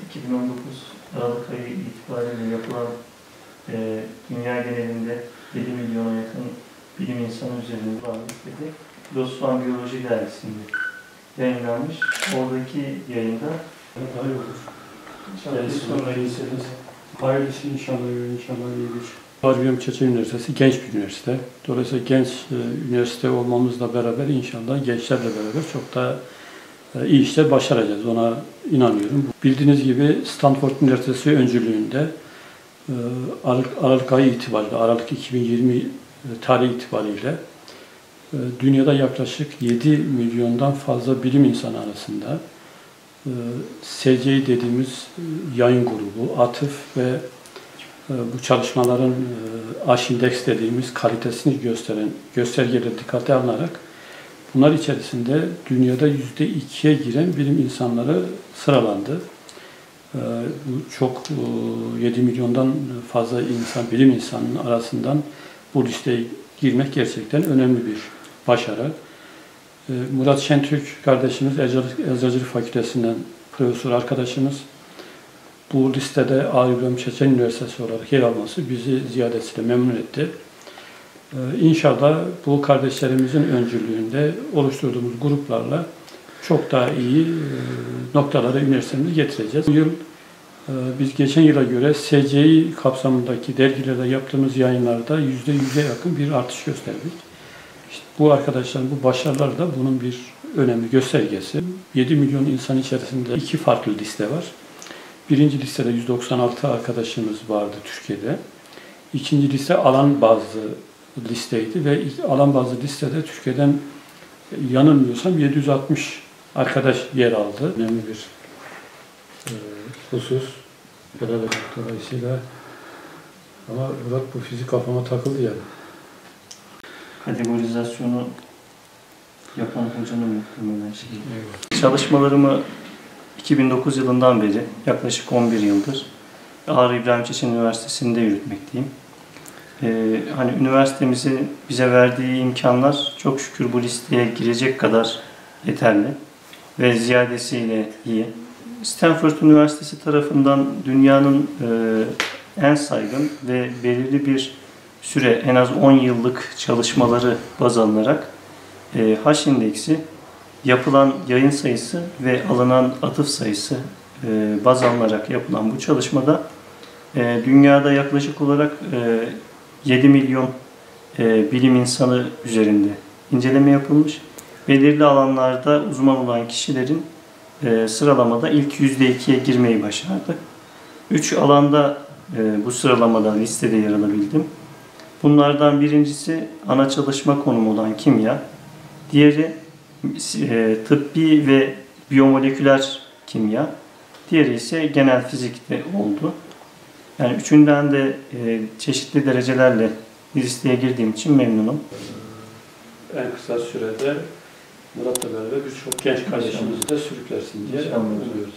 2019 Aralık ayı itibariyle yapılan dünya genelinde 7 milyona yakın bilim insanı üzerinde listede PLOS ONE Biyoloji dergisinde yayınlanmış. Oradaki yayında daha iyi olur. Sonra iyisiniz. Hayırlısı inşallah iyidir. Harbiye Çeçen Üniversitesi genç bir üniversite. Dolayısıyla genç üniversite olmamızla beraber inşallah gençlerle beraber çok daha iyi işler başaracağız. Ona inanıyorum. Bildiğiniz gibi Stanford Üniversitesi öncülüğünde Aralık ayı itibariyle, Aralık 2020 tarihi itibariyle dünyada yaklaşık 7 milyondan fazla bilim insanı arasında SCI dediğimiz yayın grubu, atıf ve bu çalışmaların H-index dediğimiz kalitesini gösteren göstergeleri dikkate alınarak bunlar içerisinde dünyada %2'ye giren bilim insanları sıralandı. Bu çok 7 milyondan fazla bilim insanının arasından bu listeye girmek gerçekten önemli bir başarı. Murat Şentürk kardeşimiz, Eczacılık Fakültesinden profesör arkadaşımız, bu listede Ağrı Çeçen Üniversitesi olarak yer alması bizi ziyadesiyle memnun etti. İnşallah bu kardeşlerimizin öncülüğünde oluşturduğumuz gruplarla çok daha iyi noktalara üniversitemizi getireceğiz. Bu yıl biz geçen yıla göre SCI kapsamındaki dergilerde yaptığımız yayınlarda %100'e yakın bir artış gösterdik. İşte bu arkadaşların bu başarıları da bunun bir önemli göstergesi. 7 milyon insan içerisinde 2 farklı liste var. Birinci listede 196 arkadaşımız vardı Türkiye'de. İkinci liste alan bazlı listeydi ve alan bazlı listede Türkiye'den yanılmıyorsam 760 arkadaş yer aldı. Önemli bir husus. Dolayısıyla ama Murat bu fizik kafama takıldı yani. Kategorizasyonu yapan hocanın muhtemelen şey. Evet. Çalışmalarımı 2009 yılından beri yaklaşık 11 yıldır Ağrı İbrahim Çeçen Üniversitesi'nde yürütmekteyim. Hani üniversitemizin bize verdiği imkanlar çok şükür bu listeye girecek kadar yeterli ve ziyadesiyle iyi. Stanford Üniversitesi tarafından dünyanın en saygın ve belirli bir süre, en az 10 yıllık çalışmaları baz alınarak H-indeksi, yapılan yayın sayısı ve alınan atıf sayısı baz alınarak yapılan bu çalışmada dünyada yaklaşık olarak 7 milyon bilim insanı üzerinde inceleme yapılmış. Belirli alanlarda uzman olan kişilerin sıralamada ilk %2'ye girmeyi başardı. 3 alanda bu sıralamada listede yer alabildim. Bunlardan birincisi ana çalışma konumu olan kimya, diğeri tıbbi ve biyomoleküler kimya, diğeri ise genel fizikte oldu. Yani üçünden de çeşitli derecelerle listeye girdiğim için memnunum. En kısa sürede Murat'la beraber birçok genç kardeşimizi de sürüklersin diye umuyoruz.